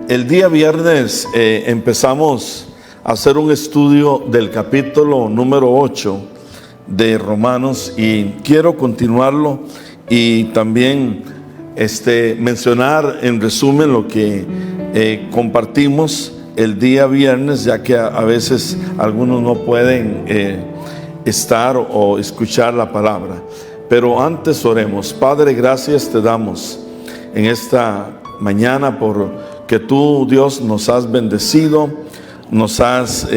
El día viernes empezamos a hacer un estudio del capítulo número 8 de Romanos y quiero continuarlo y también mencionar en resumen lo que compartimos el día viernes, ya que a veces algunos no pueden estar o escuchar la palabra. Pero antes oremos. Padre, gracias te damos en esta mañana por que tú, Dios, nos has bendecido, nos has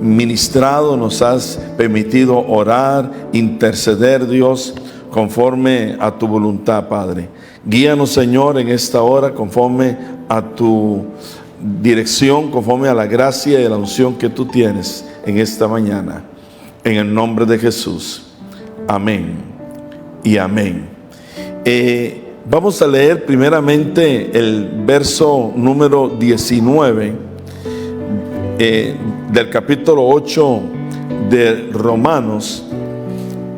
ministrado, nos has permitido orar, interceder, Dios, conforme a tu voluntad, Padre. Guíanos, Señor, en esta hora conforme a tu dirección, conforme a la gracia y la unción que tú tienes en esta mañana. En el nombre de Jesús. Amén y amén. Vamos a leer primeramente el verso número 19 del capítulo 8 de Romanos.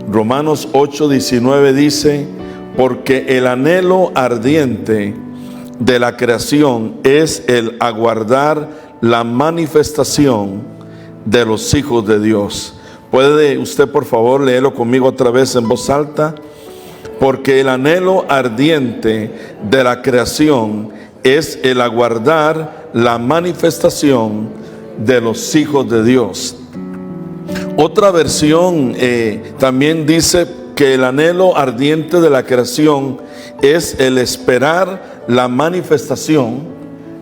Romanos 8:19 dice: porque el anhelo ardiente de la creación es el aguardar la manifestación de los hijos de Dios. ¿Puede usted por favor leerlo conmigo otra vez en voz alta? Porque el anhelo ardiente de la creación es el aguardar la manifestación de los hijos de Dios. Otra versión también dice que el anhelo ardiente de la creación es el esperar la manifestación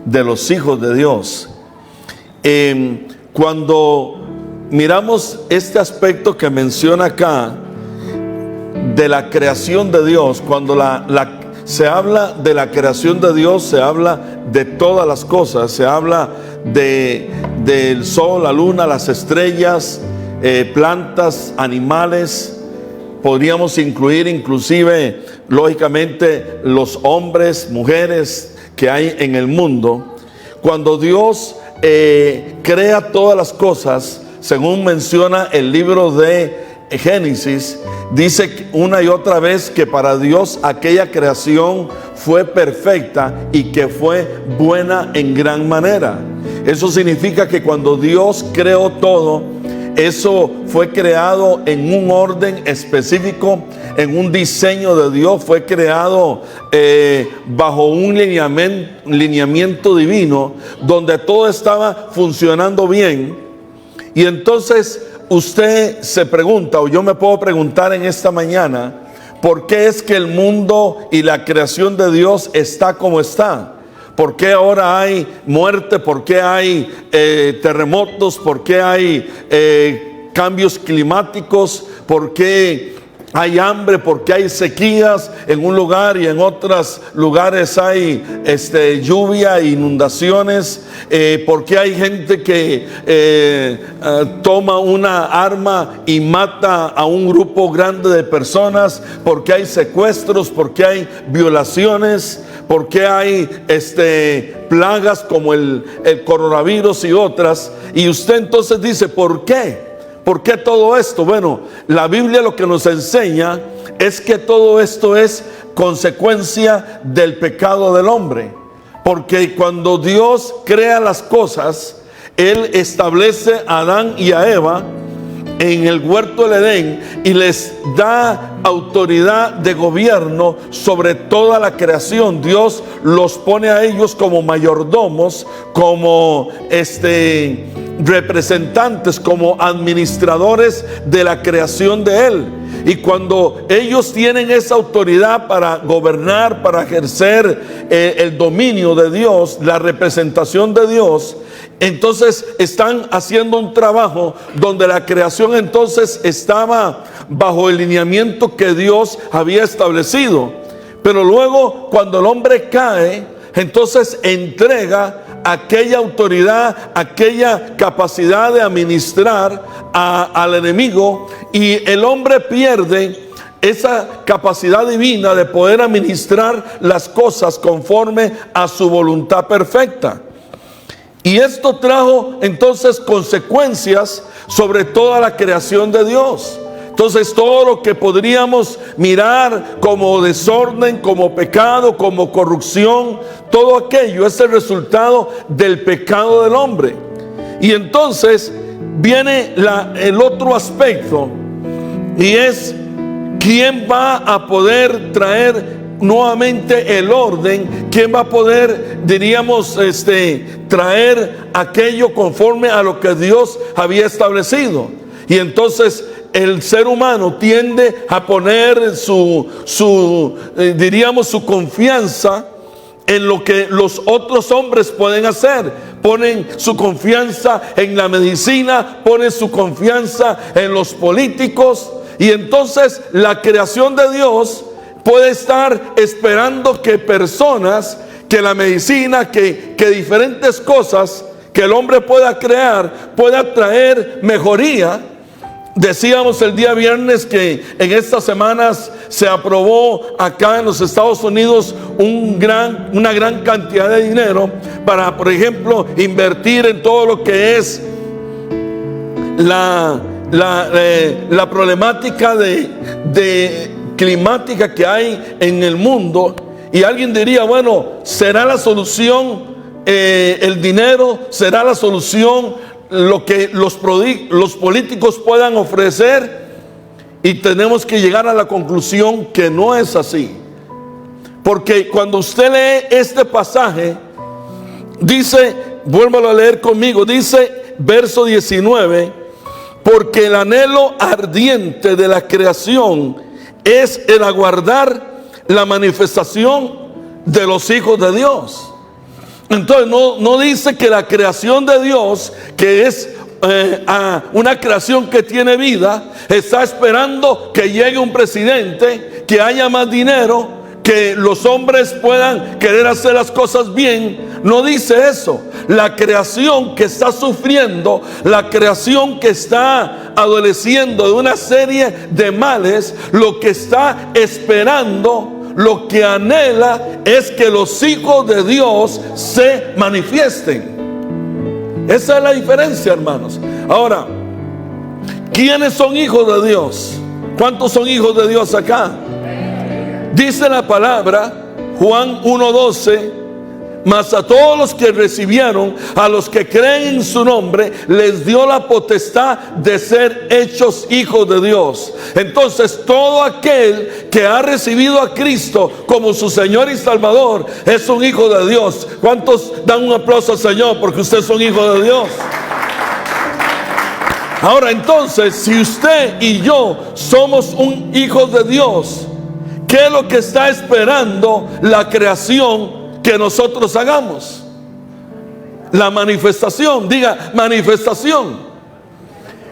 de los hijos de Dios. Cuando miramos este aspecto que menciona acá de la creación de Dios, cuando se habla de la creación de Dios, se habla de todas las cosas, se habla del sol, la luna, las estrellas, plantas, animales. Podríamos incluir inclusive, lógicamente, los hombres, mujeres que hay en el mundo. Cuando Dios crea todas las cosas, según menciona el libro de Génesis, dice una y otra vez que para Dios aquella creación fue perfecta y que fue buena en gran manera. Eso significa que cuando Dios creó todo, eso fue creado en un orden específico, en un diseño de Dios, fue creado bajo un lineamiento divino, donde todo estaba funcionando bien. Y entonces usted se pregunta, o yo me puedo preguntar en esta mañana, ¿por qué es que el mundo y la creación de Dios está como está? ¿Por qué ahora hay muerte? ¿Por qué hay terremotos? ¿Por qué hay cambios climáticos? ¿Por qué hay hambre? ¿Por qué hay sequías en un lugar y en otros lugares hay lluvia e inundaciones? ¿Por qué hay gente que toma una arma y mata a un grupo grande de personas? ¿Por qué hay secuestros? ¿Por qué hay violaciones? ¿Por qué hay plagas como el coronavirus y otras? Y usted entonces dice, ¿por qué? ¿Por qué todo esto? Bueno, la Biblia lo que nos enseña es que todo esto es consecuencia del pecado del hombre. Porque cuando Dios crea las cosas, Él establece a Adán y a Eva en el huerto del Edén y les da autoridad de gobierno sobre toda la creación. Dios los pone a ellos como mayordomos, como representantes, como administradores de la creación de Él. Y cuando ellos tienen esa autoridad para gobernar, para ejercer el dominio de Dios, la representación de Dios, entonces están haciendo un trabajo donde la creación entonces estaba bajo el lineamiento que Dios había establecido. Pero luego, cuando el hombre cae, entonces entrega aquella autoridad, aquella capacidad de administrar al enemigo, y el hombre pierde esa capacidad divina de poder administrar las cosas conforme a su voluntad perfecta. Y esto trajo entonces consecuencias sobre toda la creación de Dios. Entonces todo lo que podríamos mirar como desorden, como pecado, como corrupción, todo aquello es el resultado del pecado del hombre. Y entonces viene el otro aspecto, y es quién va a poder traer nuevamente el orden, quién va a poder, diríamos, traer aquello conforme a lo que Dios había establecido. Y entonces el ser humano tiende a poner diríamos, su confianza en lo que los otros hombres pueden hacer. Ponen su confianza en la medicina, ponen su confianza en los políticos, y entonces la creación de Dios puede estar esperando que personas, que la medicina, que diferentes cosas que el hombre pueda crear, pueda traer mejoría. Decíamos el día viernes que en estas semanas se aprobó acá en los Estados Unidos una gran cantidad de dinero para, por ejemplo, invertir en todo lo que es la problemática de climática que hay en el mundo. Y alguien diría, bueno, ¿será la solución el dinero? ¿Será la solución lo que los políticos puedan ofrecer? Y tenemos que llegar a la conclusión que no es así. Porque cuando usted lee este pasaje, dice, vuélvalo a leer conmigo, dice verso 19, porque el anhelo ardiente de la creación es el aguardar la manifestación de los hijos de Dios. Entonces no dice que la creación de Dios, que es una creación que tiene vida, está esperando que llegue un presidente, que haya más dinero, que los hombres puedan querer hacer las cosas bien. No dice eso. La creación que está sufriendo, la creación que está adoleciendo de una serie de males, lo que está esperando, lo que anhela es que los hijos de Dios se manifiesten. Esa es la diferencia, hermanos. Ahora, ¿quiénes son hijos de Dios? ¿Cuántos son hijos de Dios acá? Dice la palabra, Juan 1:12, mas a todos los que recibieron, a los que creen en su nombre, les dio la potestad de ser hechos hijos de Dios. Entonces todo aquel que ha recibido a Cristo como su Señor y Salvador es un hijo de Dios. ¿Cuántos dan un aplauso al Señor porque ustedes son hijos de Dios? Ahora entonces, si usted y yo somos un hijo de Dios, ¿qué es lo que está esperando la creación que nosotros hagamos? La manifestación. Diga, manifestación.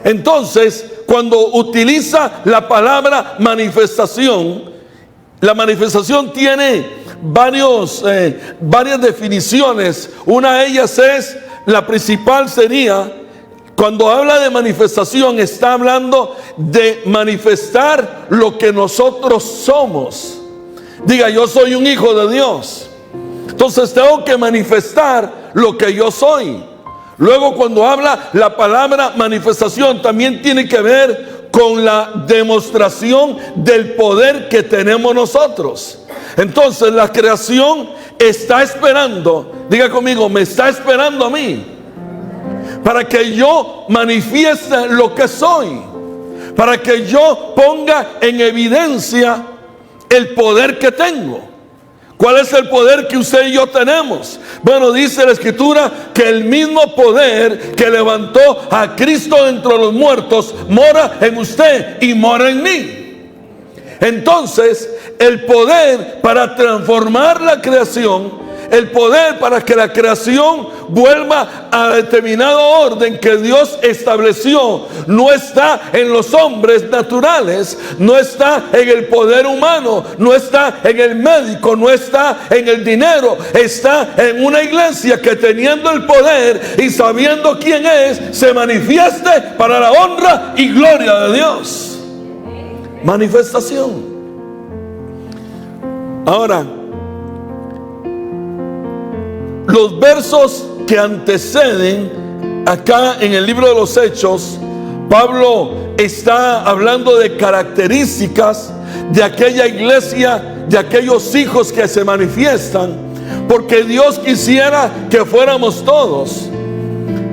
Entonces, cuando utiliza la palabra manifestación, la manifestación tiene varias definiciones. Una de ellas es, la principal sería, cuando habla de manifestación, está hablando de manifestar lo que nosotros somos. Diga, yo soy un hijo de Dios. Entonces tengo que manifestar lo que yo soy. Luego, cuando habla la palabra manifestación, también tiene que ver con la demostración del poder que tenemos nosotros. Entonces la creación está esperando, diga conmigo, me está esperando a mí, para que yo manifieste lo que soy, para que yo ponga en evidencia el poder que tengo. ¿Cuál es el poder que usted y yo tenemos? Bueno, dice la Escritura que el mismo poder que levantó a Cristo entre los muertos mora en usted y mora en mí. Entonces, el poder para transformar la creación, el poder para que la creación vuelva a determinado orden que Dios estableció, no está en los hombres naturales, no está en el poder humano, no está en el médico, no está en el dinero, está en una iglesia que, teniendo el poder y sabiendo quién es, se manifieste para la honra y gloria de Dios. Manifestación. Ahora, los versos que anteceden acá en el libro de los Hechos, Pablo está hablando de características de aquella iglesia, de aquellos hijos que se manifiestan, porque Dios quisiera que fuéramos todos.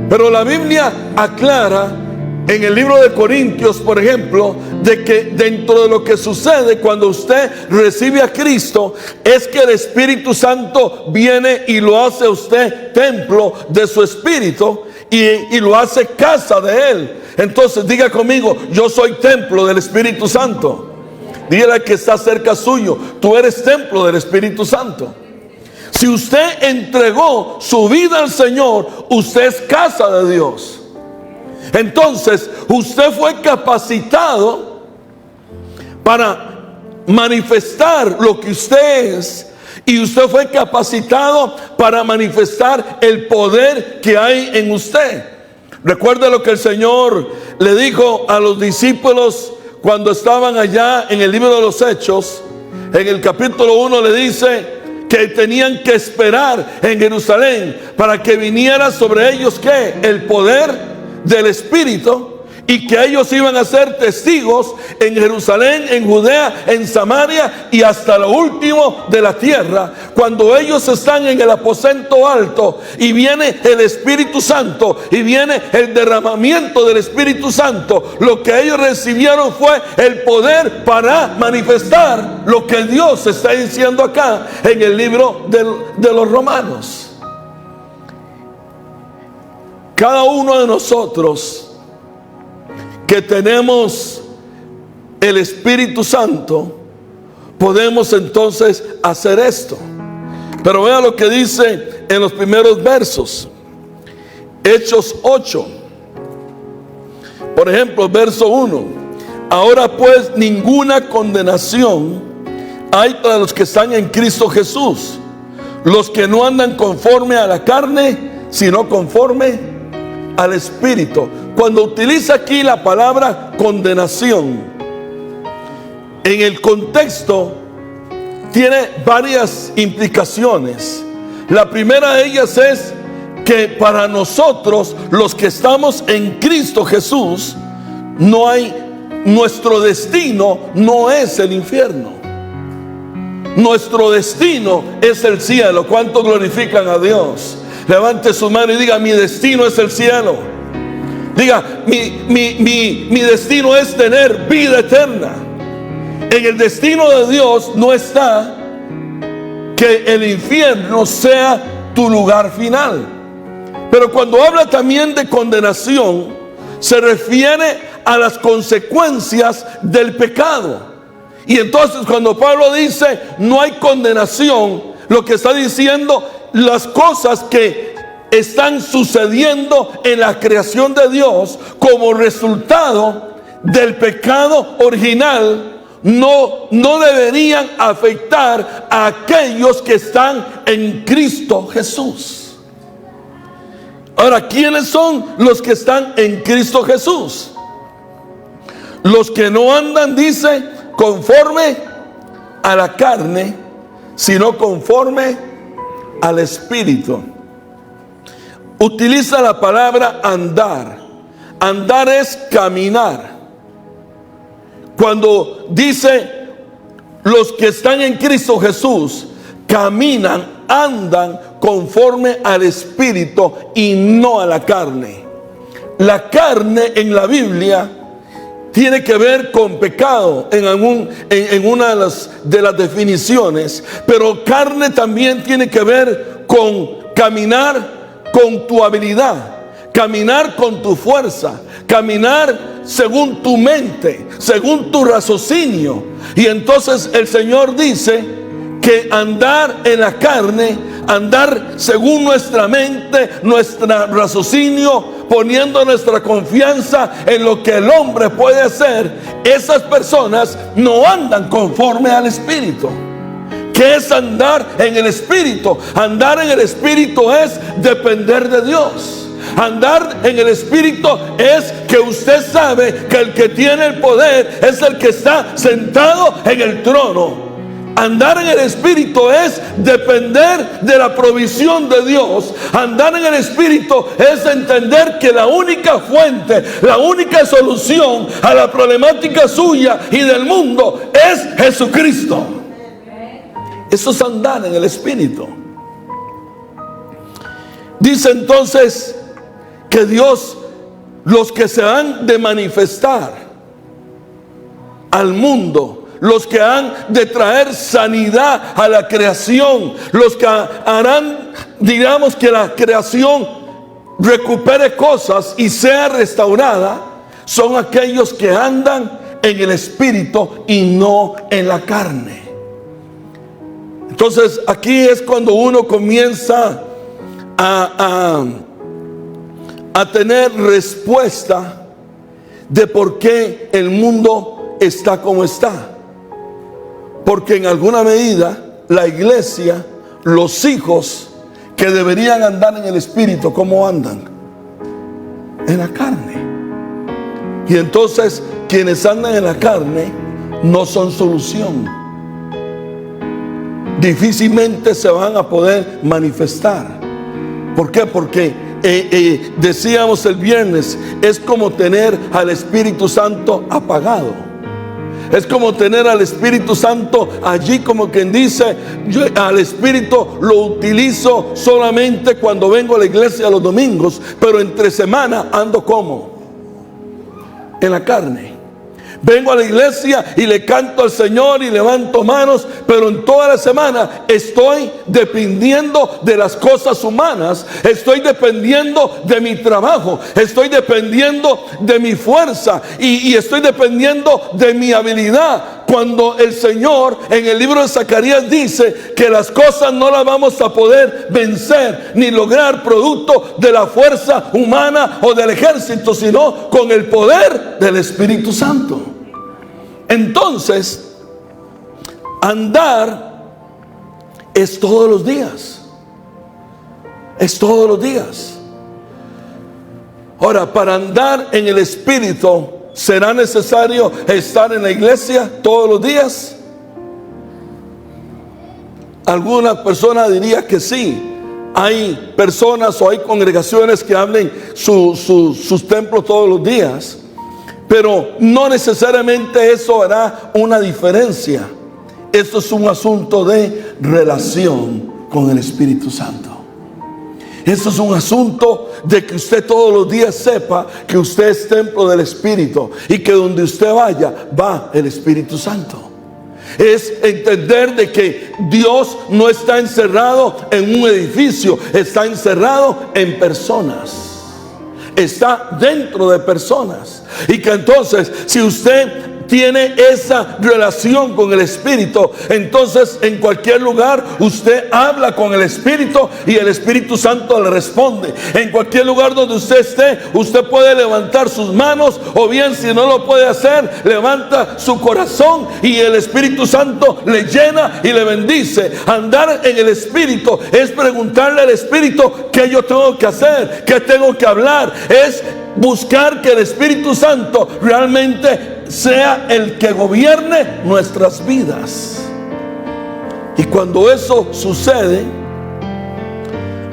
Pero la Biblia aclara en el libro de Corintios, por ejemplo, de que dentro de lo que sucede cuando usted recibe a Cristo, es que el Espíritu Santo viene y lo hace a usted templo de su Espíritu, y lo hace casa de Él. Entonces diga conmigo: yo soy templo del Espíritu Santo. Dígale al que está cerca suyo: tú eres templo del Espíritu Santo. Si usted entregó su vida al Señor, usted es casa de Dios. Entonces usted fue capacitado para manifestar lo que usted es, y usted fue capacitado para manifestar el poder que hay en usted. Recuerde lo que el Señor le dijo a los discípulos cuando estaban allá en el libro de los Hechos. En el capítulo 1 le dice que tenían que esperar en Jerusalén para que viniera sobre ellos, ¿qué? El poder del Espíritu, y que ellos iban a ser testigos en Jerusalén, en Judea, en Samaria y hasta lo último de la tierra. Cuando ellos están en el aposento alto y viene el Espíritu Santo y viene el derramamiento del Espíritu Santo, lo que ellos recibieron fue el poder para manifestar lo que Dios está diciendo acá en el libro de los Romanos. Cada uno de nosotros que tenemos el Espíritu Santo, podemos entonces hacer esto. Pero vea lo que dice en los primeros versos. Hechos 8. Por ejemplo, verso 1. Ahora pues ninguna condenación hay para los que están en Cristo Jesús, los que no andan conforme a la carne, sino conforme al Espíritu. Cuando utiliza aquí la palabra condenación, en el contexto tiene varias implicaciones. La primera de ellas es que para nosotros, los que estamos en Cristo Jesús, nuestro destino no es el infierno. Nuestro destino es el cielo. ¿Cuánto glorifican a Dios? Levante su mano y diga: mi destino es el cielo. Diga: mi destino es tener vida eterna. En el destino de Dios no está que el infierno sea tu lugar final. Pero cuando habla también de condenación, se refiere a las consecuencias del pecado. Y entonces cuando Pablo dice no hay condenación, lo que está diciendo, las cosas que están sucediendo en la creación de Dios como resultado del pecado original, no deberían afectar a aquellos que están en Cristo Jesús. Ahora, ¿quiénes son los que están en Cristo Jesús? Los que no andan, dice, conforme a la carne, sino conforme al Espíritu. Utiliza la palabra andar. Andar es caminar. Cuando dice los que están en Cristo Jesús, caminan, andan conforme al Espíritu y no a la carne. La carne en la Biblia tiene que ver con pecado en una de las definiciones, pero carne también tiene que ver con caminar con tu habilidad, caminar con tu fuerza, caminar según tu mente, según tu raciocinio. Y entonces el Señor dice que andar en la carne, andar según nuestra mente, nuestro raciocinio, poniendo nuestra confianza en lo que el hombre puede hacer, esas personas no andan conforme al Espíritu. ¿Qué es andar en el Espíritu? Andar en el Espíritu es depender de Dios. Andar en el Espíritu es que usted sabe que el que tiene el poder es el que está sentado en el trono. Andar en el Espíritu es depender de la provisión de Dios. Andar en el Espíritu es entender que la única fuente, la única solución a la problemática suya y del mundo es Jesucristo. Eso es andar en el Espíritu. Dice entonces que Dios, los que se han de manifestar al mundo, los que han de traer sanidad a la creación, los que harán, digamos, que la creación recupere cosas y sea restaurada, son aquellos que andan en el Espíritu y no en la carne. Entonces aquí es cuando uno comienza a tener respuesta de por qué el mundo está como está. Porque en alguna medida la iglesia, los hijos que deberían andar en el Espíritu, ¿cómo andan? En la carne. Y entonces quienes andan en la carne no son solución. Difícilmente se van a poder manifestar. ¿Por qué? Porque decíamos el viernes, es como tener al Espíritu Santo apagado. Es como tener al Espíritu Santo allí, como quien dice, yo al Espíritu lo utilizo solamente cuando vengo a la iglesia los domingos, pero entre semana ando como en la carne. Vengo a la iglesia y le canto al Señor y levanto manos, pero en toda la semana estoy dependiendo de las cosas humanas, estoy dependiendo de mi trabajo, estoy dependiendo de mi fuerza y estoy dependiendo de mi habilidad. Cuando el Señor en el libro de Zacarías dice que las cosas no las vamos a poder vencer ni lograr producto de la fuerza humana o del ejército, sino con el poder del Espíritu Santo. Entonces, andar es todos los días. Es todos los días. Ahora, para andar en el Espíritu, ¿será necesario estar en la iglesia todos los días? Alguna persona diría que sí. Hay personas o hay congregaciones que abren sus templos todos los días, pero no necesariamente eso hará una diferencia. Esto es un asunto de relación con el Espíritu Santo. Esto es un asunto de que usted todos los días sepa que usted es templo del Espíritu y que donde usted vaya, va el Espíritu Santo. Es entender de que Dios no está encerrado en un edificio, está encerrado en personas. Está dentro de personas. Y que entonces, si usted tiene esa relación con el Espíritu, entonces en cualquier lugar usted habla con el Espíritu y el Espíritu Santo le responde. En cualquier lugar donde usted esté, usted puede levantar sus manos, o bien, si no lo puede hacer, levanta su corazón y el Espíritu Santo le llena y le bendice. Andar en el Espíritu es preguntarle al Espíritu qué yo tengo que hacer, qué tengo que hablar. Es buscar que el Espíritu Santo realmente sea el que gobierne nuestras vidas. Y cuando eso sucede,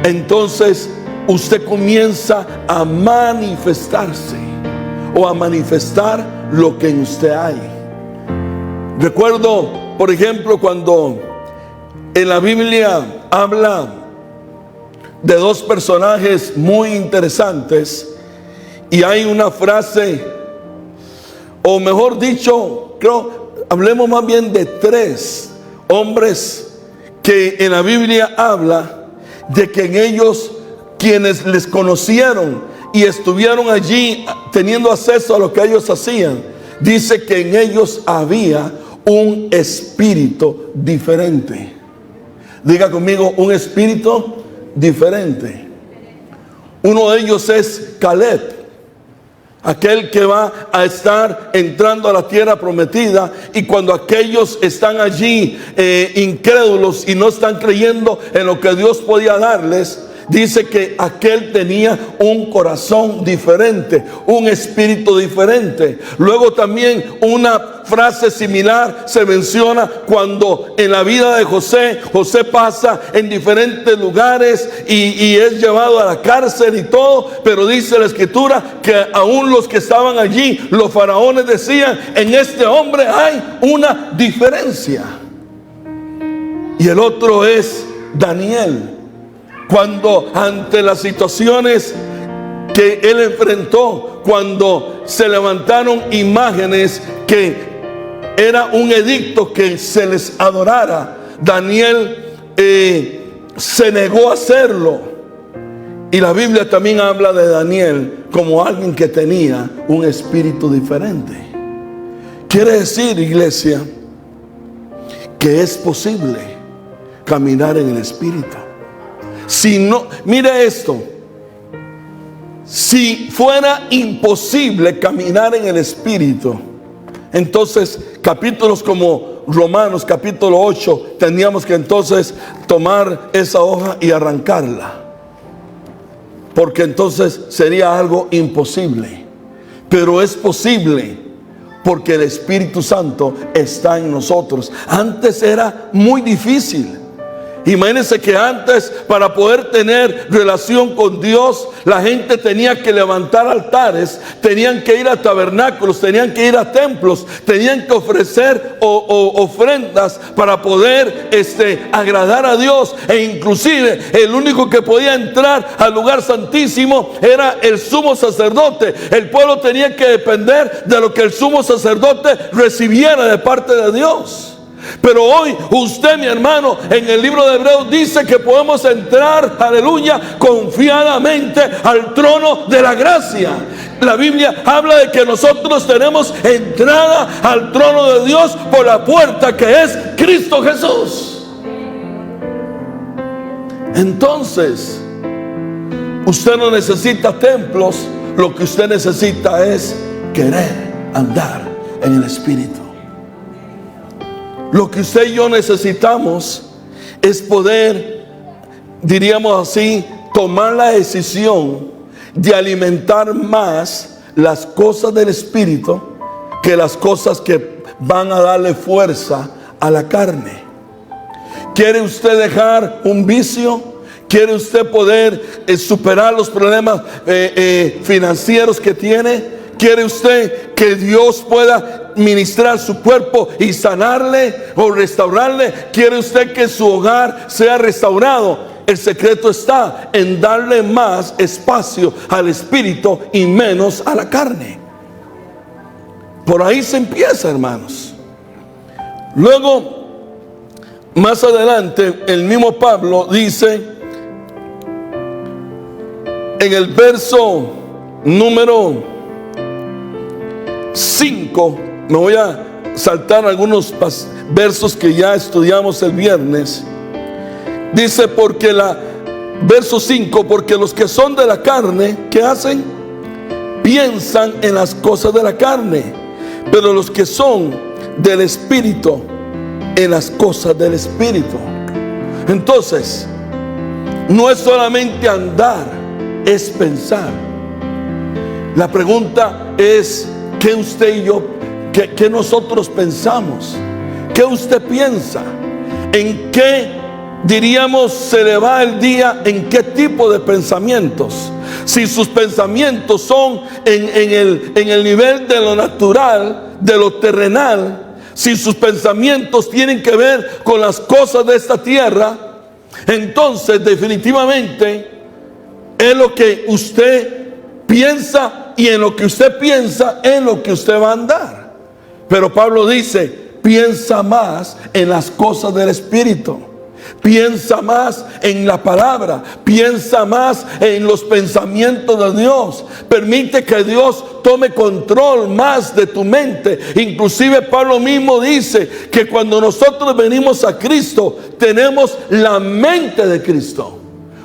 entonces usted comienza a manifestarse o a manifestar lo que en usted hay. Recuerdo, por ejemplo, cuando en la Biblia habla de dos personajes muy interesantes y hay una frase, o mejor dicho, creo, hablemos más bien de tres hombres que en la Biblia habla de que en ellos, quienes les conocieron y estuvieron allí teniendo acceso a lo que ellos hacían, dice que en ellos había un espíritu diferente. Diga conmigo, un espíritu diferente. Uno de ellos es Caleb, aquel que va a estar entrando a la tierra prometida, y cuando aquellos están allí incrédulos y no están creyendo en lo que Dios podía darles, dice que aquel tenía un corazón diferente, un espíritu diferente. Luego también una frase similar se menciona cuando en la vida de José, José pasa en diferentes lugares y es llevado a la cárcel y todo, pero dice la escritura que aún los que estaban allí, los faraones decían: en este hombre hay una diferencia. Y el otro es Daniel. Cuando ante las situaciones que él enfrentó, cuando se levantaron imágenes que era un edicto que se les adorara, Daniel se negó a hacerlo. Y la Biblia también habla de Daniel como alguien que tenía un espíritu diferente. Quiere decir, iglesia, que es posible caminar en el espíritu. Si no, mire esto, si fuera imposible caminar en el espíritu, entonces capítulos como Romanos capítulo 8, tendríamos que entonces tomar esa hoja y arrancarla, porque entonces sería algo imposible. Pero es posible porque el Espíritu Santo está en nosotros. Antes era muy difícil. Imagínense que antes, para poder tener relación con Dios, la gente tenía que levantar altares, tenían que ir a tabernáculos, tenían que ir a templos, tenían que ofrecer ofrendas para poder agradar a Dios. E inclusive el único que podía entrar al lugar santísimo era el sumo sacerdote. El pueblo tenía que depender de lo que el sumo sacerdote recibiera de parte de Dios. Pero hoy usted, mi hermano, en el libro de Hebreos dice que podemos entrar, aleluya, confiadamente al trono de la gracia. La Biblia habla de que nosotros tenemos entrada al trono de Dios por la puerta que es Cristo Jesús. Entonces, usted no necesita templos, lo que usted necesita es querer andar en el Espíritu. Lo que usted y yo necesitamos es poder, diríamos así, tomar la decisión de alimentar más las cosas del Espíritu que las cosas que van a darle fuerza a la carne. ¿Quiere usted dejar un vicio? ¿Quiere usted poder superar los problemas financieros que tiene? ¿Quiere usted que Dios pueda ministrar su cuerpo y sanarle o restaurarle? ¿Quiere usted que su hogar sea restaurado? El secreto está en darle más espacio al espíritu y menos a la carne. Por ahí se empieza, hermanos. Luego, más adelante, el mismo Pablo dice en el verso número 5, me voy a saltar algunos versos que ya estudiamos el viernes. Dice, verso 5, porque los que son de la carne, ¿qué hacen? Piensan en las cosas de la carne, pero los que son del Espíritu, en las cosas del Espíritu. Entonces, no es solamente andar, es pensar. La pregunta es: ¿qué usted y yo, qué nosotros pensamos? ¿Qué usted piensa? ¿En qué, diríamos, se le va el día? ¿En qué tipo de pensamientos? Si sus pensamientos son en el nivel de lo natural, de lo terrenal, si sus pensamientos tienen que ver con las cosas de esta tierra, entonces definitivamente es lo que usted piensa, y en lo que usted piensa, en lo que usted va a andar. Pero Pablo dice: piensa más en las cosas del Espíritu, piensa más en la palabra, piensa más en los pensamientos de Dios. Permite que Dios tome control más de tu mente. Inclusive Pablo mismo dice que cuando nosotros venimos a Cristo, tenemos la mente de Cristo.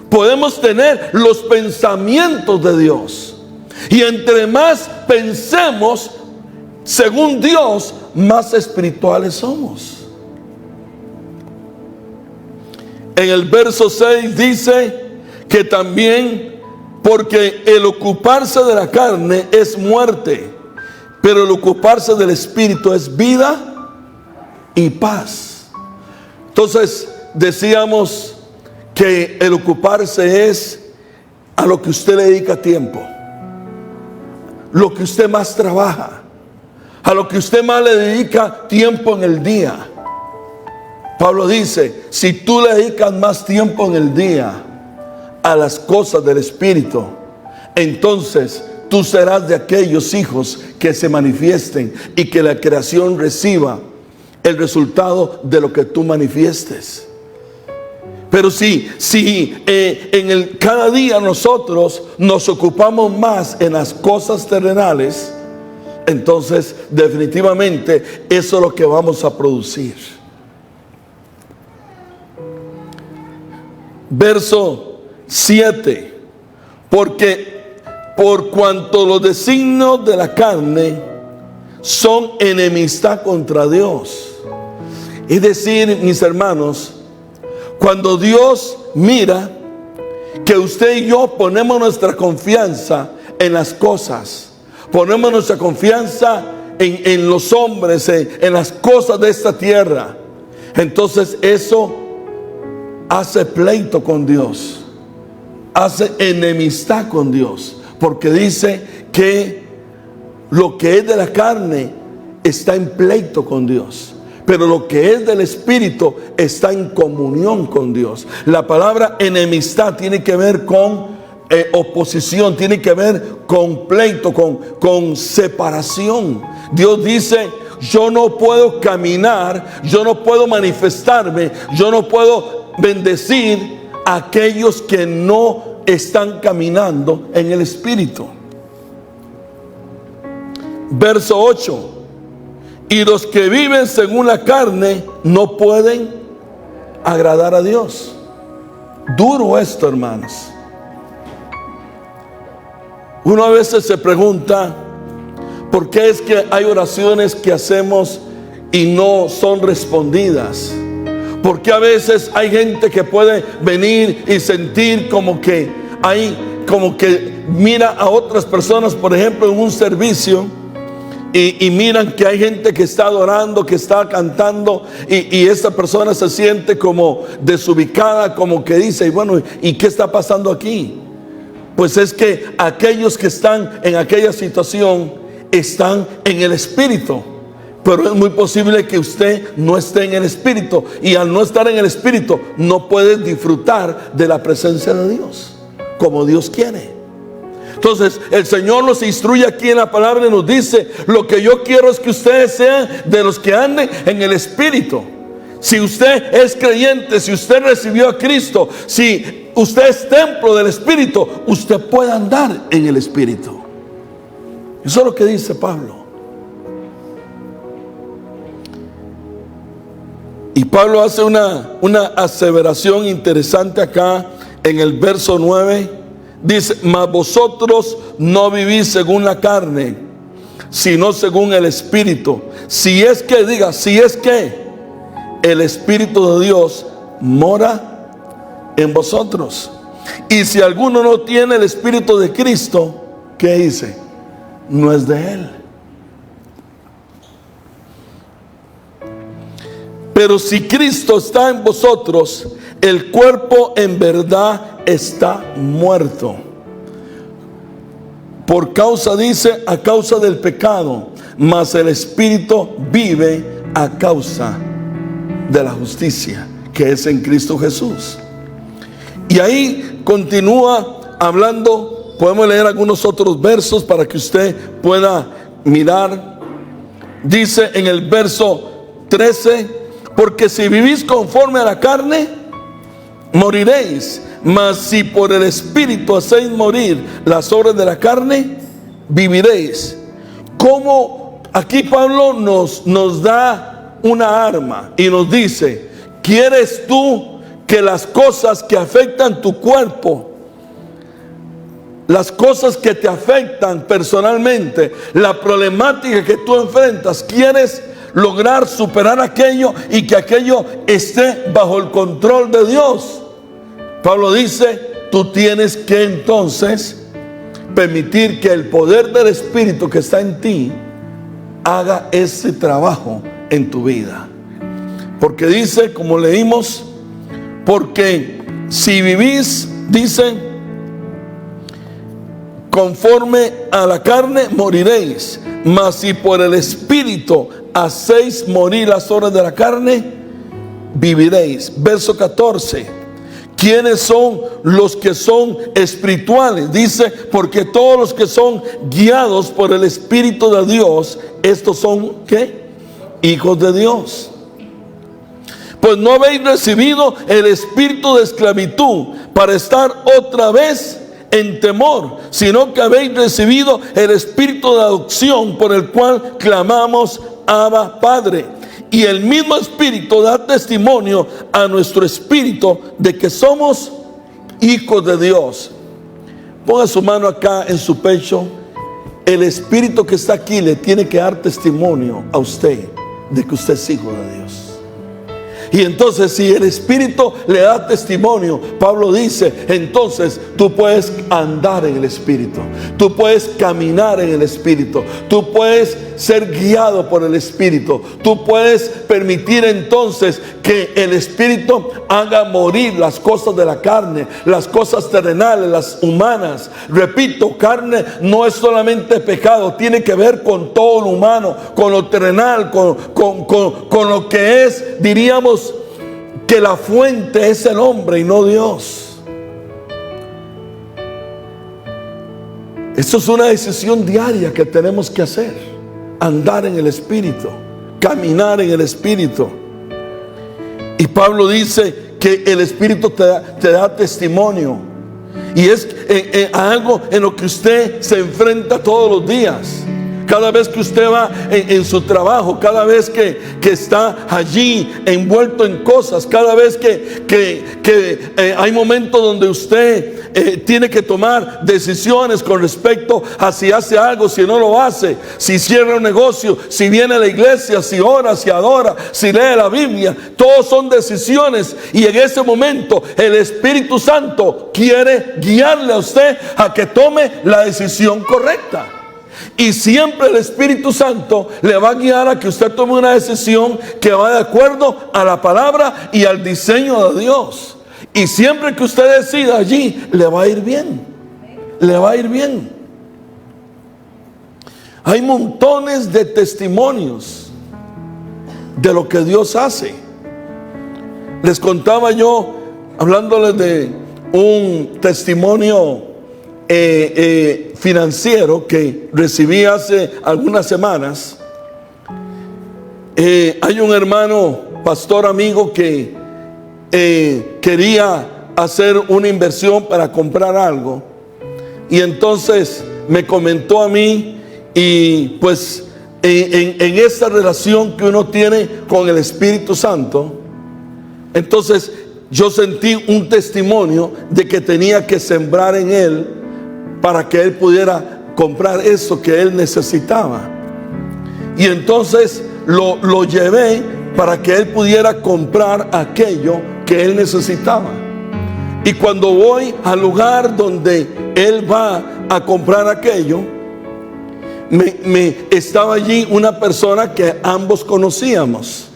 Podemos tener los pensamientos de Dios. Y entre más pensemos según Dios, más espirituales somos. En el verso 6 dice que también, porque el ocuparse de la carne es muerte, pero el ocuparse del espíritu es vida y paz. Entonces decíamos que el ocuparse es a lo que usted le dedica tiempo, lo que usted más trabaja, a lo que usted más le dedica tiempo en el día. Pablo dice, si tú le dedicas más tiempo en el día a las cosas del espíritu, entonces tú serás de aquellos hijos que se manifiesten y que la creación reciba el resultado de lo que tú manifiestes. Pero si cada día nosotros nos ocupamos más en las cosas terrenales, entonces definitivamente eso es lo que vamos a producir. Verso 7. Porque por cuanto los designios de la carne son enemistad contra Dios. Es decir, mis hermanos, cuando Dios mira que usted y yo ponemos nuestra confianza en las cosas, ponemos nuestra confianza en los hombres, en las cosas de esta tierra, entonces eso hace pleito con Dios, hace enemistad con Dios, porque dice que lo que es de la carne está en pleito con Dios, pero lo que es del espíritu está en comunión con Dios. La palabra enemistad tiene que ver con oposición, tiene que ver con pleito, con separación. Dios dice, yo no puedo caminar, yo no puedo manifestarme, yo no puedo bendecir a aquellos que no están caminando en el espíritu. Verso 8. Y los que viven según la carne no pueden agradar a Dios. Duro esto, hermanos. Uno a veces se pregunta, ¿por qué es que hay oraciones que hacemos y no son respondidas? ¿Por qué a veces hay gente que puede venir y sentir como que mira a otras personas, por ejemplo, en un servicio, y miran que hay gente que está adorando, que está cantando, y esta persona se siente como desubicada, como que dice, bueno, ¿y qué está pasando aquí? Pues es que aquellos que están en aquella situación están en el espíritu, pero es muy posible que usted no esté en el espíritu, y al no estar en el espíritu no puede disfrutar de la presencia de Dios como Dios quiere. Entonces el Señor nos instruye aquí en la palabra y nos dice, lo que yo quiero es que ustedes sean de los que anden en el espíritu. Si usted es creyente, si usted recibió a Cristo, si usted es templo del espíritu, usted puede andar en el espíritu. Eso es lo que dice Pablo. Y Pablo hace una aseveración interesante acá en el verso 9. Dice, mas vosotros no vivís según la carne, sino según el espíritu. Si es que el espíritu de Dios mora en vosotros. Y si alguno no tiene el espíritu de Cristo, ¿qué dice? No es de él. Pero si Cristo está en vosotros, el cuerpo en verdad está muerto. Por causa, dice, a causa del pecado, mas el espíritu vive a causa de la justicia que es en Cristo Jesús. Y ahí continúa hablando. Podemos leer algunos otros versos para que usted pueda mirar. Dice en el verso 13, porque si vivís conforme a la carne, moriréis. Mas si por el espíritu hacéis morir las obras de la carne, viviréis. Como aquí Pablo nos da una arma y nos dice, ¿quieres tú que las cosas que afectan tu cuerpo, las cosas que te afectan personalmente, la problemática que tú enfrentas, quieres lograr superar aquello y que aquello esté bajo el control de Dios? Pablo dice, tú tienes que entonces permitir que el poder del Espíritu que está en ti haga ese trabajo en tu vida. Porque dice, como leímos, porque si vivís, dice, conforme a la carne moriréis, mas si por el Espíritu hacéis morir las obras de la carne, viviréis. Verso 14. ¿Quiénes son los que son espirituales? Dice, porque todos los que son guiados por el Espíritu de Dios, estos son, ¿qué? Hijos de Dios. Pues no habéis recibido el espíritu de esclavitud para estar otra vez en temor, sino que habéis recibido el espíritu de adopción, por el cual clamamos, Abba, Padre. Y el mismo Espíritu da testimonio a nuestro espíritu de que somos hijos de Dios. Ponga su mano acá en su pecho. El Espíritu que está aquí le tiene que dar testimonio a usted de que usted es hijo de Dios. Y entonces, si el Espíritu le da testimonio, Pablo dice, entonces tú puedes andar en el Espíritu, tú puedes caminar en el Espíritu, tú puedes ser guiado por el Espíritu, tú puedes permitir entonces que el Espíritu haga morir las cosas de la carne, las cosas terrenales, las humanas. Repito, carne no es solamente pecado, tiene que ver con todo lo humano, con lo terrenal, con lo que es, diríamos, que la fuente es el hombre y no Dios. Esto es una decisión diaria que tenemos que hacer. Andar en el Espíritu, caminar en el Espíritu. Y Pablo dice que el Espíritu te da testimonio. Y es algo en lo que usted se enfrenta todos los días. Cada vez que usted va en su trabajo, cada vez que está allí envuelto en cosas, cada vez que hay momentos donde usted tiene que tomar decisiones con respecto a si hace algo, si no lo hace, si cierra un negocio, si viene a la iglesia, si ora, si adora, si lee la Biblia. Todos son decisiones, y en ese momento el Espíritu Santo quiere guiarle a usted a que tome la decisión correcta. Y siempre el Espíritu Santo le va a guiar a que usted tome una decisión que va de acuerdo a la palabra y al diseño de Dios. Y siempre que usted decida allí, le va a ir bien. Le va a ir bien. Hay montones de testimonios de lo que Dios hace. Les contaba yo, hablándoles de un testimonio financiero que recibí hace algunas semanas. Hay un hermano, pastor amigo, que quería hacer una inversión para comprar algo, y entonces me comentó a mí, y pues en esa relación que uno tiene con el Espíritu Santo, entonces yo sentí un testimonio de que tenía que sembrar en él para que él pudiera comprar eso que él necesitaba. Y entonces lo llevé para que él pudiera comprar aquello que él necesitaba. Y cuando voy al lugar donde él va a comprar aquello, estaba allí una persona que ambos conocíamos.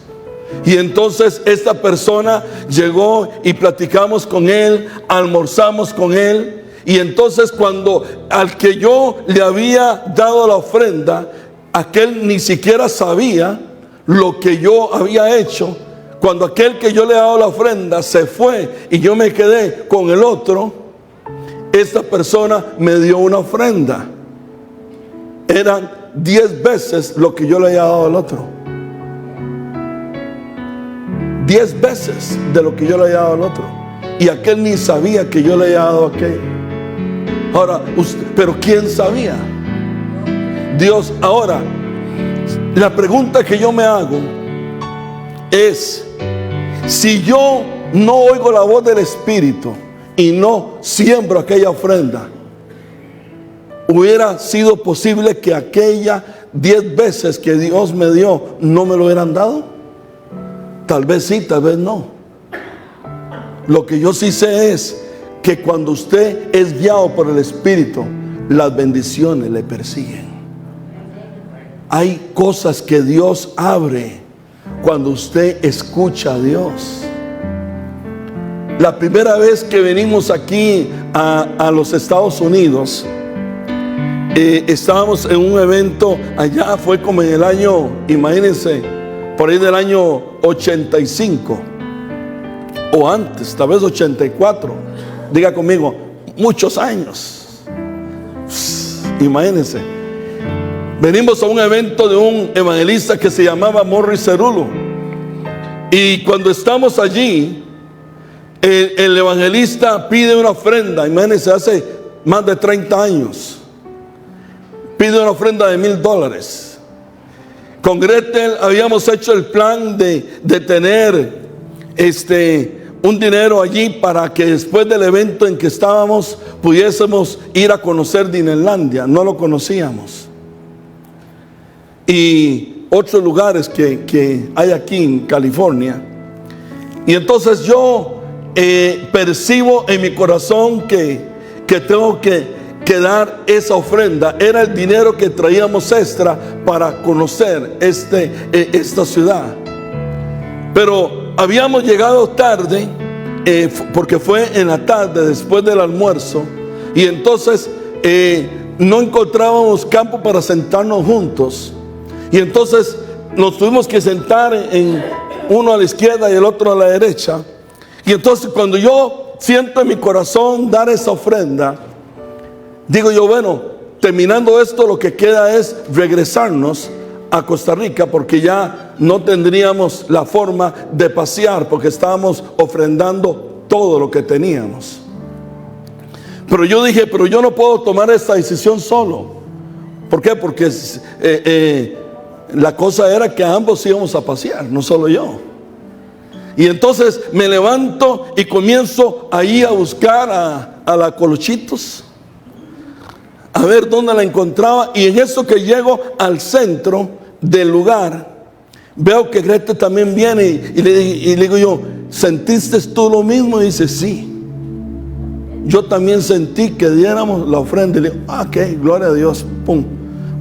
Y entonces esta persona llegó y platicamos con él, almorzamos con él. Y entonces cuando al que yo le había dado la ofrenda, aquel ni siquiera sabía lo que yo había hecho. Cuando aquel que yo le he dado la ofrenda se fue y yo me quedé con el otro, esta persona me dio una ofrenda. Eran 10 veces lo que yo le había dado al otro. 10 veces de lo que yo le había dado al otro. Y aquel ni sabía que yo le había dado aquel. Ahora, pero ¿quién sabía? Dios. Ahora, la pregunta que yo me hago es, si yo no oigo la voz del Espíritu y no siembro aquella ofrenda, ¿hubiera sido posible que aquella 10 veces que Dios me dio no me lo hubieran dado? Tal vez sí, tal vez no. Lo que yo sí sé es que cuando usted es guiado por el Espíritu, las bendiciones le persiguen. Hay cosas que Dios abre cuando usted escucha a Dios. La primera vez que venimos aquí a los Estados Unidos, estábamos en un evento allá, fue como en el año, imagínense, por ahí del año 85 o antes, tal vez 84. Diga conmigo, muchos años. Imagínense. Venimos a un evento de un evangelista que se llamaba Morris Cerullo. Y cuando estamos allí, el evangelista pide una ofrenda. Imagínense, hace más de 30 años. Pide una ofrenda de $1,000. Con Gretel habíamos hecho el plan de tener un dinero allí para que después del evento en que estábamos pudiésemos ir a conocer Disneylandia. No lo conocíamos. Y otros lugares que hay aquí en California. Y entonces yo percibo en mi corazón que tengo que dar esa ofrenda. Era el dinero que traíamos extra para conocer esta ciudad. Pero habíamos llegado tarde, porque fue en la tarde después del almuerzo, y entonces no encontrábamos campo para sentarnos juntos. Y entonces nos tuvimos que sentar en uno a la izquierda y el otro a la derecha. Y entonces cuando yo siento en mi corazón dar esa ofrenda, digo yo, bueno, terminando esto, lo que queda es regresarnos a Costa Rica, porque ya no tendríamos la forma de pasear, porque estábamos ofrendando todo lo que teníamos. Pero yo dije, pero yo no puedo tomar esta decisión solo. ¿Por qué? Porque la cosa era que ambos íbamos a pasear, no solo yo. Y entonces me levanto y comienzo ahí a buscar a la Colochitos, a ver dónde la encontraba. Y en eso que llego al centro del lugar, veo que Greta también viene y le digo yo, ¿sentiste tú lo mismo? Y dice, sí. Yo también sentí que diéramos la ofrenda. Y le digo, ok, gloria a Dios, pum,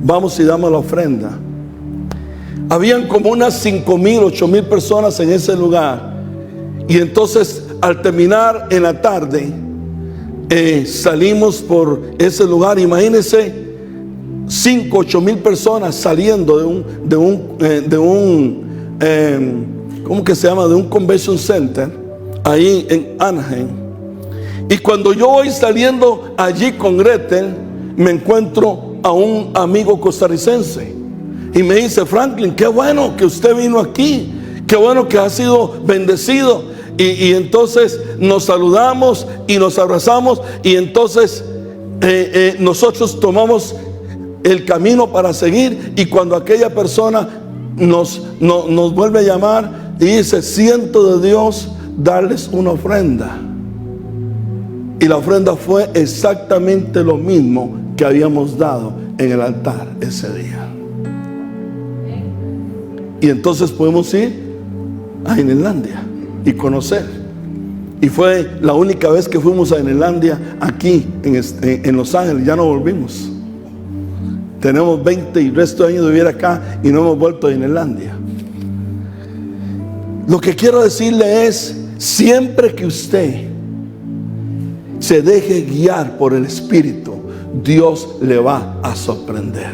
vamos y damos la ofrenda. Habían como unas 5,000, 8,000 personas en ese lugar. Y entonces al terminar en la tarde, salimos por ese lugar. Imagínense 5, 8,000 personas saliendo de un ¿cómo que se llama? De un convention center ahí en Anaheim. Y cuando yo voy saliendo allí con Gretel, me encuentro a un amigo costarricense y me dice, Franklin, qué bueno que usted vino aquí, qué bueno que ha sido bendecido. Y entonces nos saludamos y nos abrazamos, y entonces nosotros tomamos el camino para seguir. Y cuando aquella persona nos vuelve a llamar y dice, siento de Dios darles una ofrenda. Y la ofrenda fue exactamente lo mismo que habíamos dado en el altar ese día. Y entonces podemos ir a Disneylandia y conocer. Y fue la única vez que fuimos a Disneylandia aquí en Los Ángeles. Ya no volvimos. Tenemos 20 y resto de años de vivir acá y no hemos vuelto a Disneylandia. Lo que quiero decirle es, siempre que usted se deje guiar por el Espíritu, Dios le va a sorprender.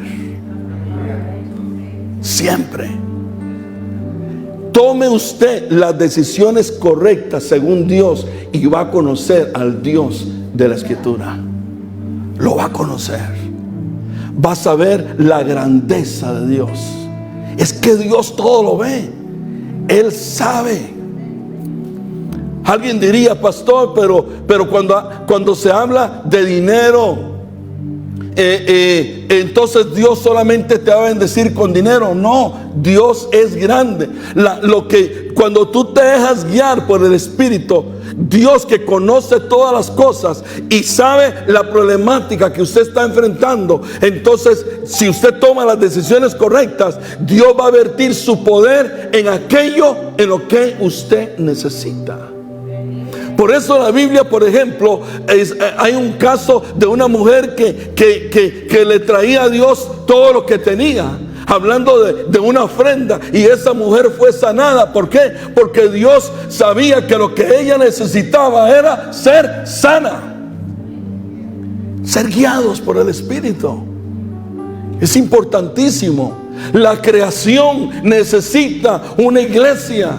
Siempre. Tome usted las decisiones correctas según Dios y va a conocer al Dios de la Escritura. Lo va a conocer. Va a saber la grandeza de Dios. Es que Dios todo lo ve. Él sabe. Alguien diría, pastor, pero cuando se habla de dinero, entonces Dios solamente te va a bendecir con dinero. No, Dios es grande. Cuando tú te dejas guiar por el Espíritu, Dios, que conoce todas las cosas y sabe la problemática que usted está enfrentando, entonces si usted toma las decisiones correctas, Dios va a vertir su poder en aquello en lo que usted necesita. Por eso en la Biblia, por ejemplo, hay un caso de una mujer que le traía a Dios todo lo que tenía, hablando de una ofrenda, y esa mujer fue sanada. ¿Por qué? Porque Dios sabía que lo que ella necesitaba era ser sana, ser guiados por el Espíritu. Es importantísimo. La creación necesita una iglesia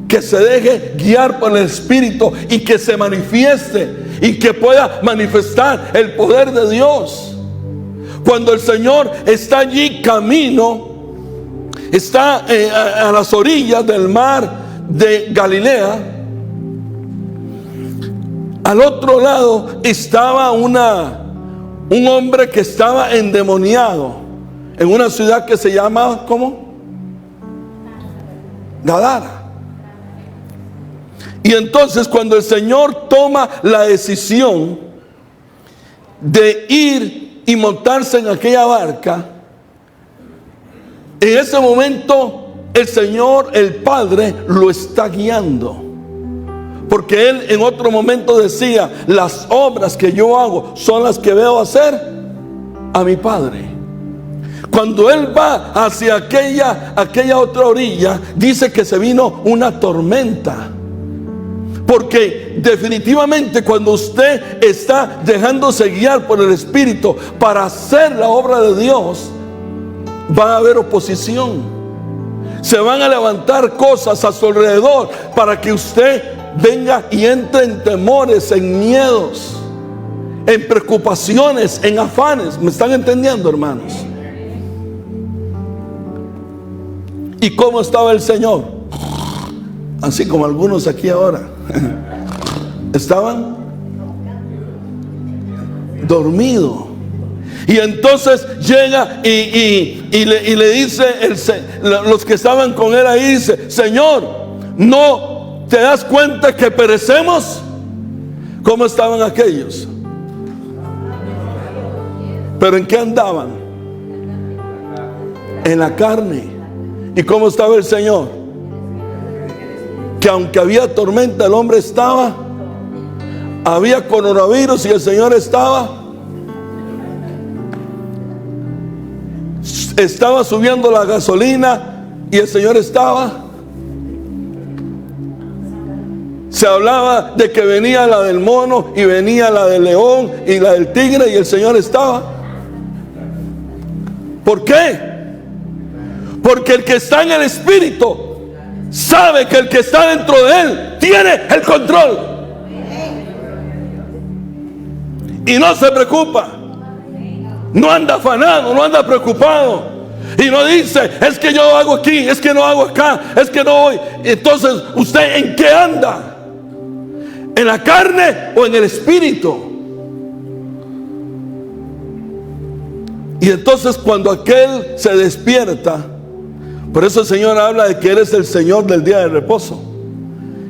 que se deje guiar por el Espíritu y que se manifieste y que pueda manifestar el poder de Dios. Cuando el Señor está allí camino, está a las orillas del mar de Galilea, al otro lado estaba un hombre que estaba endemoniado en una ciudad que se llama, ¿cómo? Gadara. Y entonces cuando el Señor toma la decisión de ir y montarse en aquella barca, en ese momento el Señor, el Padre, lo está guiando. Porque Él en otro momento decía: las obras que yo hago son las que veo hacer a mi Padre. Cuando Él va hacia aquella otra orilla, dice que se vino una tormenta. Porque definitivamente cuando usted está dejándose guiar por el Espíritu para hacer la obra de Dios, va a haber oposición. Se van a levantar cosas a su alrededor para que usted venga y entre en temores, en miedos, en preocupaciones, en afanes. ¿Me están entendiendo, hermanos? ¿Y cómo estaba el Señor? Así como algunos aquí ahora. Estaban dormidos. Y entonces llega y le dice los que estaban con él ahí, dice: Señor, ¿no te das cuenta que perecemos? ¿Cómo estaban aquellos? ¿Pero en qué andaban? En la carne. ¿Y cómo estaba el Señor? Que aunque había tormenta, el hombre estaba, había coronavirus y el Señor estaba subiendo la gasolina y el Señor estaba. Se hablaba de que venía la del mono y venía la del león y la del tigre, y el Señor estaba. ¿Por qué? Porque el que está en el Espíritu sabe que el que está dentro de él tiene el control y no se preocupa, no anda afanado, no anda preocupado, y no dice: es que yo hago aquí, es que no hago acá, es que no voy. Entonces, ¿usted en qué anda? ¿En la carne o en el Espíritu? Y entonces cuando aquel se despierta, por eso el Señor habla de que Él es el Señor del día de reposo.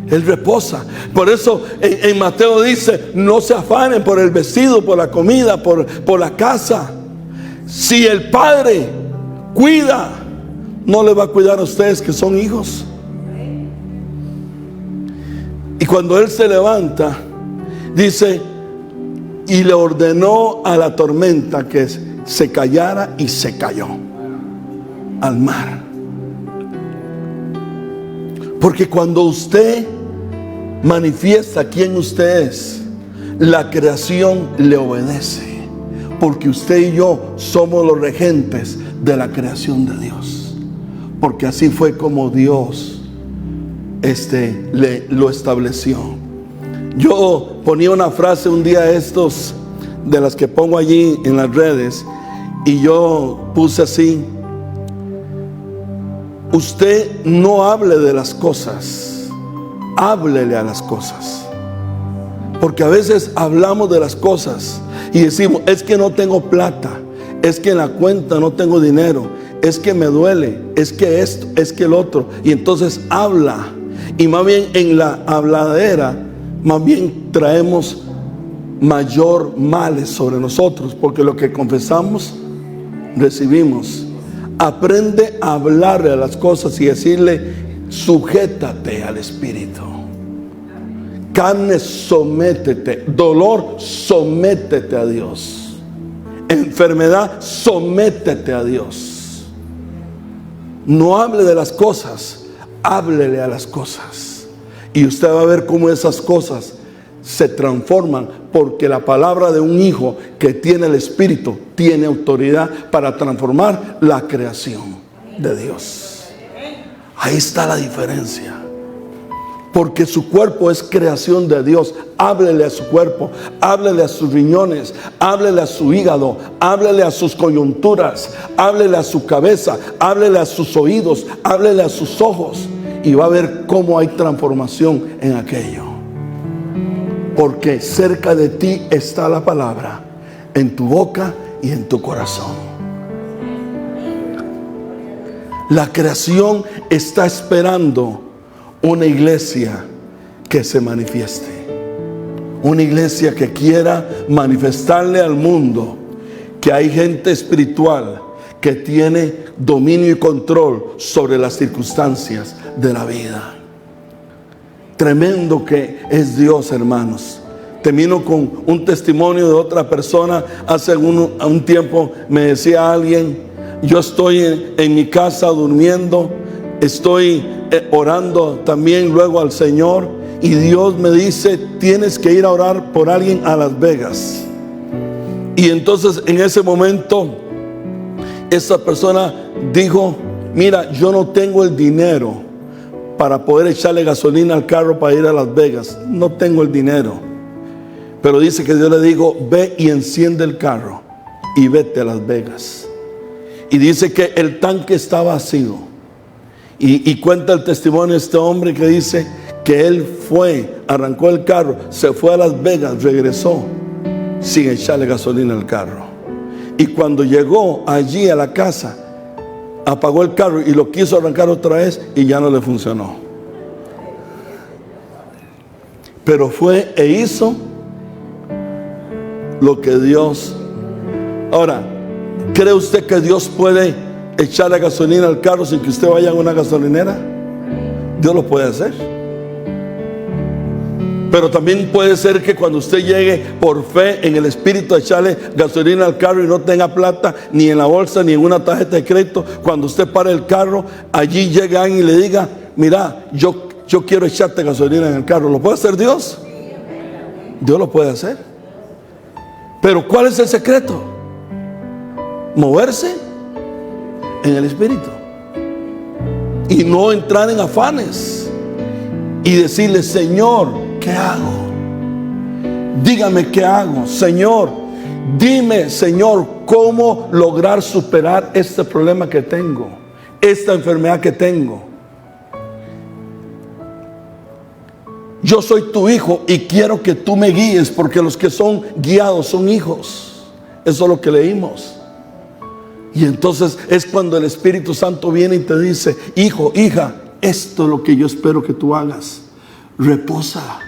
Él reposa. Por eso en Mateo dice: no se afanen por el vestido, por la comida, por la casa. Si el Padre cuida, ¿no le va a cuidar a ustedes que son hijos? Y cuando Él se levanta, dice: y le ordenó a la tormenta que se callara, y se calló al mar. Porque cuando usted manifiesta quién usted es, la creación le obedece. Porque usted y yo somos los regentes de la creación de Dios. Porque así fue como Dios lo estableció. Yo ponía una frase un día estos, de las que pongo allí en las redes, y yo puse así: usted no hable de las cosas, háblele a las cosas. Porque a veces hablamos de las cosas y decimos: es que no tengo plata, es que en la cuenta no tengo dinero, es que me duele, es que esto, es que el otro. Y entonces habla, y más bien en la habladera, más bien traemos mayor males sobre nosotros, porque lo que confesamos, recibimos. Aprende a hablarle a las cosas y decirle: sujétate al Espíritu. Carne, sométete. Dolor, sométete a Dios. Enfermedad, sométete a Dios. No hable de las cosas, háblele a las cosas. Y usted va a ver cómo esas cosas se transforman, porque la palabra de un hijo que tiene el Espíritu tiene autoridad para transformar la creación de Dios. Ahí está la diferencia. Porque su cuerpo es creación de Dios. Háblele a su cuerpo, háblele a sus riñones, háblele a su hígado, háblele a sus coyunturas, háblele a su cabeza, háblele a sus oídos, háblele a sus ojos, y va a ver cómo hay transformación en aquello. Porque cerca de ti está la palabra, en tu boca y en tu corazón. La creación está esperando una iglesia que se manifieste. Una iglesia que quiera manifestarle al mundo que hay gente espiritual que tiene dominio y control sobre las circunstancias de la vida. Tremendo que es Dios, hermanos. Termino con un testimonio de otra persona. Hace un tiempo me decía alguien: yo estoy en mi casa durmiendo, estoy orando también luego al Señor, y Dios me dice: tienes que ir a orar por alguien a Las Vegas. Y entonces en ese momento esa persona dijo: mira, yo no tengo el dinero para poder echarle gasolina al carro para ir a Las Vegas. No tengo el dinero. Pero dice que Dios le dijo: ve y enciende el carro y vete a Las Vegas. Y dice que el tanque está vacío. Y cuenta el testimonio de este hombre que dice que él fue, arrancó el carro, se fue a Las Vegas, regresó sin echarle gasolina al carro. Y cuando llegó allí a la casa, apagó el carro y lo quiso arrancar otra vez y ya no le funcionó. Pero fue e hizo lo que Dios. Ahora, ¿cree usted que Dios puede echarle gasolina al carro sin que usted vaya a una gasolinera? Dios lo puede hacer. Pero también puede ser que cuando usted llegue por fe en el Espíritu a echarle gasolina al carro y no tenga plata ni en la bolsa ni en una tarjeta de crédito, cuando usted pare el carro, allí llegue alguien y le diga: mira, yo quiero echarte gasolina en el carro. ¿Lo puede hacer Dios? Dios lo puede hacer. Pero ¿cuál es el secreto? Moverse en el Espíritu y no entrar en afanes y decirle: Señor, ¿qué hago? Dígame qué hago, Señor. Dime, Señor, cómo lograr superar este problema que tengo, esta enfermedad que tengo. Yo soy tu hijo y quiero que tú me guíes, porque los que son guiados son hijos. Eso es lo que leímos. Y entonces es cuando el Espíritu Santo viene y te dice: hijo, hija, esto es lo que yo espero que tú hagas. Reposa.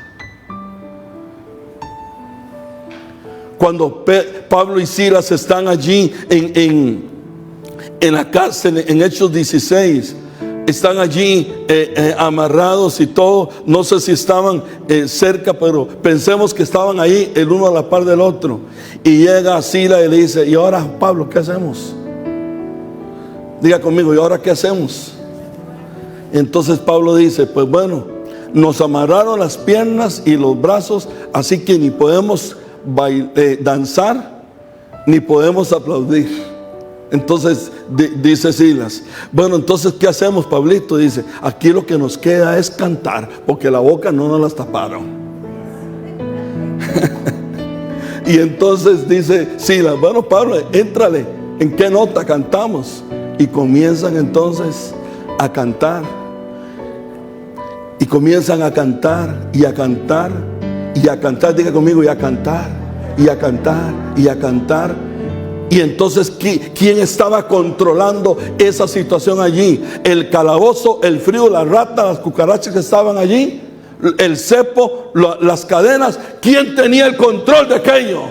Cuando Pablo y Silas están allí en la cárcel, en Hechos 16, están allí amarrados y todo. No sé si estaban cerca, pero pensemos que estaban ahí el uno a la par del otro. Y llega Silas y le dice: y ahora, Pablo, ¿qué hacemos? Diga conmigo: ¿y ahora qué hacemos? Entonces Pablo dice: pues bueno, nos amarraron las piernas y los brazos, así que ni podemos danzar, ni podemos aplaudir. Entonces dice Silas: bueno, entonces ¿qué hacemos, Pablito? Dice: aquí lo que nos queda es cantar, porque la boca no nos las taparon. Y entonces dice Silas: bueno, Pablo, éntrale, ¿en qué nota cantamos? Y comienzan entonces a cantar. Y comienzan a cantar y a cantar y a cantar. Diga conmigo: y a cantar y a cantar y a cantar. Y entonces, ¿quién estaba controlando esa situación allí? El calabozo, el frío, la rata, las cucarachas que estaban allí, el cepo, las cadenas. ¿Quién tenía el control de aquello?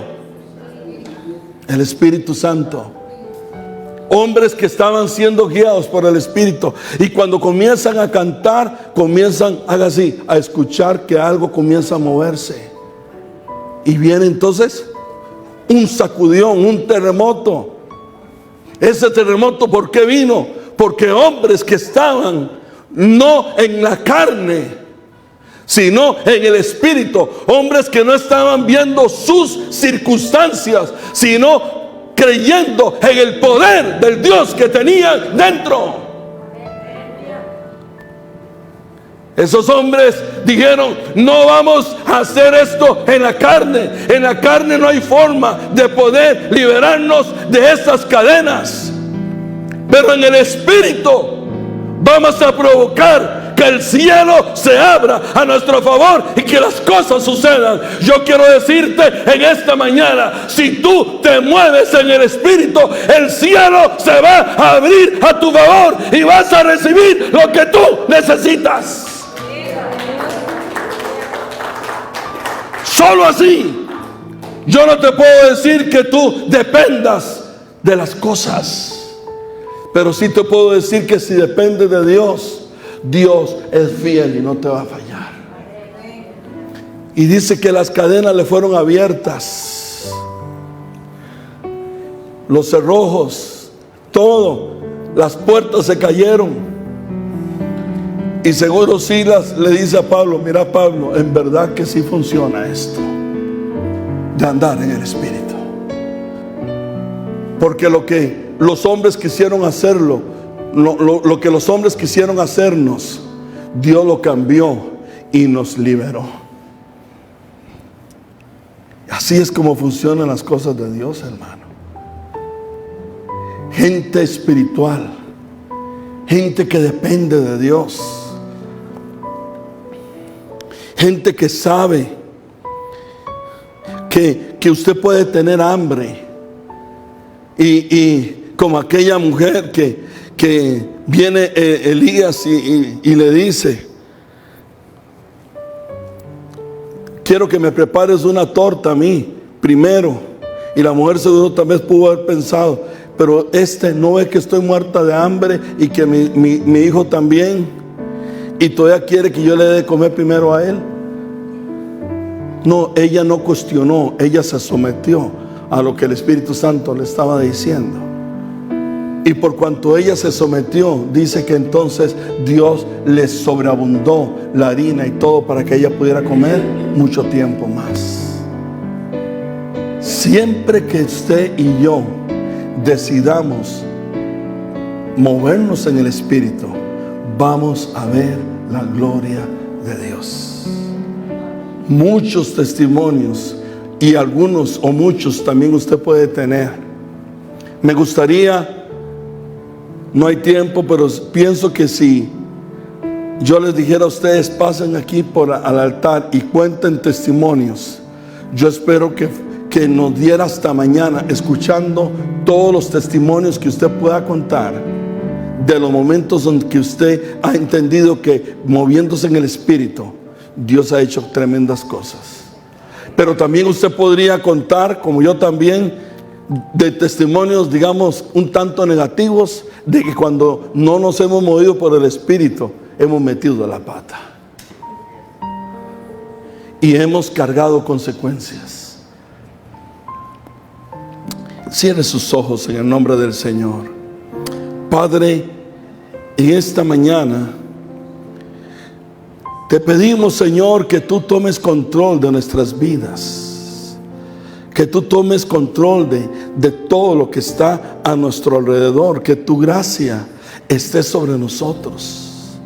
El Espíritu Santo. Hombres que estaban siendo guiados por el Espíritu. Y cuando comienzan a cantar, comienzan, haga así, a escuchar que algo comienza a moverse. Y viene entonces un sacudión, un terremoto. Ese terremoto, ¿por qué vino? Porque hombres que estaban no en la carne, sino en el Espíritu. Hombres que no estaban viendo sus circunstancias, sino creyendo en el poder del Dios que tenían dentro. Esos hombres dijeron: no vamos a hacer esto en la carne. En la carne no hay forma de poder liberarnos de estas cadenas. Pero en el Espíritu vamos a provocar que el cielo se abra a nuestro favor y que las cosas sucedan. Yo quiero decirte en esta mañana: si tú te mueves en el Espíritu, el cielo se va a abrir a tu favor y vas a recibir lo que tú necesitas. Solo así. Yo no te puedo decir que tú dependas de las cosas, pero sí te puedo decir que si dependes de Dios, Dios es fiel y no te va a fallar. Y dice que las cadenas le fueron abiertas, los cerrojos, todo, las puertas se cayeron. Y seguro Silas le dice a Pablo: mira, Pablo, en verdad que sí funciona esto de andar en el Espíritu. Porque lo que los hombres quisieron hacerlo, lo que los hombres quisieron hacernos, Dios lo cambió y nos liberó. Así es como funcionan las cosas de Dios, hermano. Gente espiritual, gente que depende de Dios, gente que sabe que usted puede tener hambre y como aquella mujer que viene Elías y le dice: quiero que me prepares una torta a mí primero. Y la mujer seguro tal vez pudo haber pensado: pero no ve que estoy muerta de hambre y que mi hijo también, y todavía quiere que yo le dé de comer primero a él. No, ella no cuestionó, ella se sometió a lo que el Espíritu Santo le estaba diciendo. Y por cuanto ella se sometió, dice que entonces Dios le sobreabundó la harina y todo para que ella pudiera comer mucho tiempo más. Siempre que usted y yo decidamos movernos en el Espíritu, vamos a ver la gloria de Dios. Muchos testimonios, y algunos o muchos también usted puede tener. Me gustaría, no hay tiempo, pero pienso que si yo les dijera a ustedes: pasen aquí al altar y cuenten testimonios, yo espero que nos diera hasta mañana escuchando todos los testimonios que usted pueda contar de los momentos en que usted ha entendido que moviéndose en el Espíritu, Dios ha hecho tremendas cosas. Pero también usted podría contar, como yo también, de testimonios, digamos, un tanto negativos, de que cuando no nos hemos movido por el Espíritu, hemos metido la pata y hemos cargado consecuencias. Cierre sus ojos en el nombre del Señor. Padre, en esta mañana te pedimos, Señor, que tú tomes control de nuestras vidas, que tú tomes control de todo lo que está a nuestro alrededor, que tu gracia esté sobre nosotros.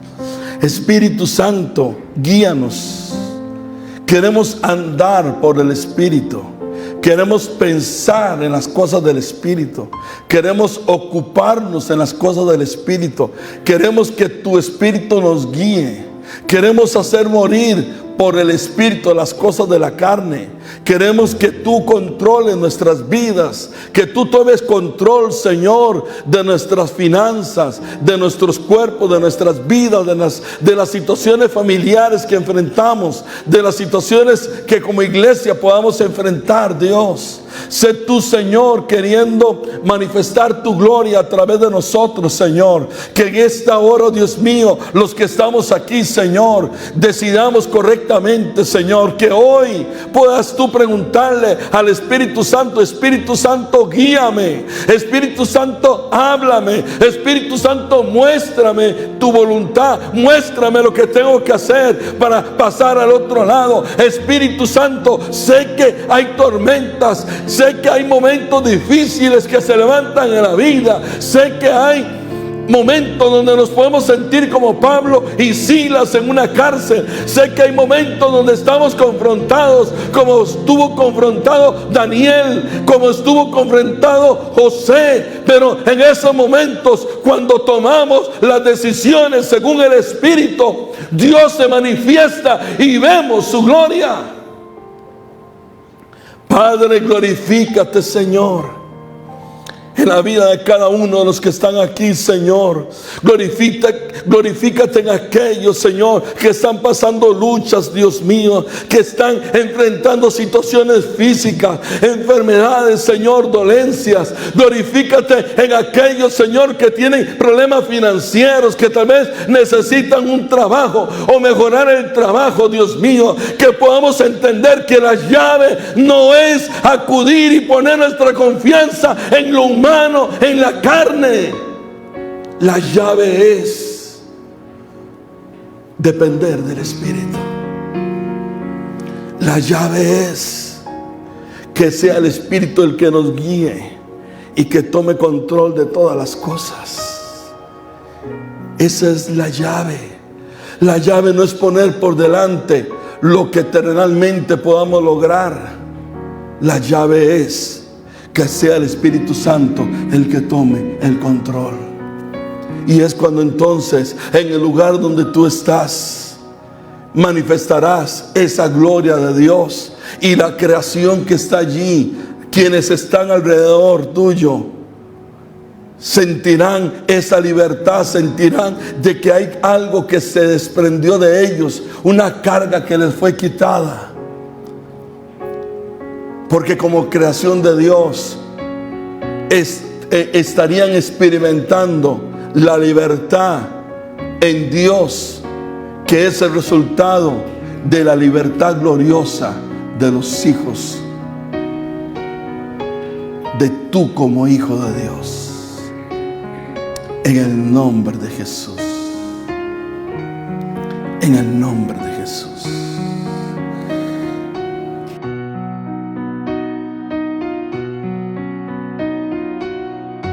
Espíritu Santo, guíanos. Queremos andar por el Espíritu. Queremos pensar en las cosas del Espíritu. Queremos ocuparnos en las cosas del Espíritu. Queremos que tu Espíritu nos guíe. Queremos hacer morir por el Espíritu las cosas de la carne. Queremos que tú controles nuestras vidas, que tú tomes control, Señor, de nuestras finanzas, de nuestros cuerpos, de nuestras vidas, de las situaciones familiares que enfrentamos, de las situaciones que como iglesia podamos enfrentar, Dios. Sé tú, Señor, queriendo manifestar tu gloria a través de nosotros, Señor. Que en esta hora, oh Dios mío, los que estamos aquí, Señor, decidamos correctamente, Señor. Que hoy puedas tú preguntarle al Espíritu Santo: Espíritu Santo, guíame. Espíritu Santo, háblame. Espíritu Santo, muéstrame tu voluntad. Muéstrame lo que tengo que hacer para pasar al otro lado. Espíritu Santo, sé que hay tormentas, sé que hay momentos difíciles que se levantan en la vida, sé que hay momentos donde nos podemos sentir como Pablo y Silas en una cárcel. Sé que hay momentos donde estamos confrontados, como estuvo confrontado Daniel, como estuvo confrontado José. Pero en esos momentos, cuando tomamos las decisiones según el Espíritu, Dios se manifiesta y vemos su gloria. Padre, glorifícate, Señor, en la vida de cada uno de los que están aquí, Señor. Glorifícate en aquellos, Señor, que están pasando luchas, Dios mío, que están enfrentando situaciones físicas, enfermedades, Señor, dolencias. Glorifícate en aquellos, Señor, que tienen problemas financieros, que tal vez necesitan un trabajo o mejorar el trabajo, Dios mío. Que podamos entender que la llave no es acudir y poner nuestra confianza en lo humano, en la carne. La llave es depender del Espíritu. La llave es que sea el Espíritu el que nos guíe y que tome control de todas las cosas. Esa es la llave. La llave no es poner por delante lo que terrenalmente podamos lograr. La llave es que sea el Espíritu Santo el que tome el control. Y es cuando entonces, en el lugar donde tú estás, manifestarás esa gloria de Dios. Y la creación que está allí, quienes están alrededor tuyo, sentirán esa libertad, sentirán de que hay algo que se desprendió de ellos, una carga que les fue quitada. Porque como creación de Dios estarían experimentando la libertad en Dios, que es el resultado de la libertad gloriosa de los hijos, de tú como hijo de Dios. En el nombre de Jesús. En el nombre de Jesús.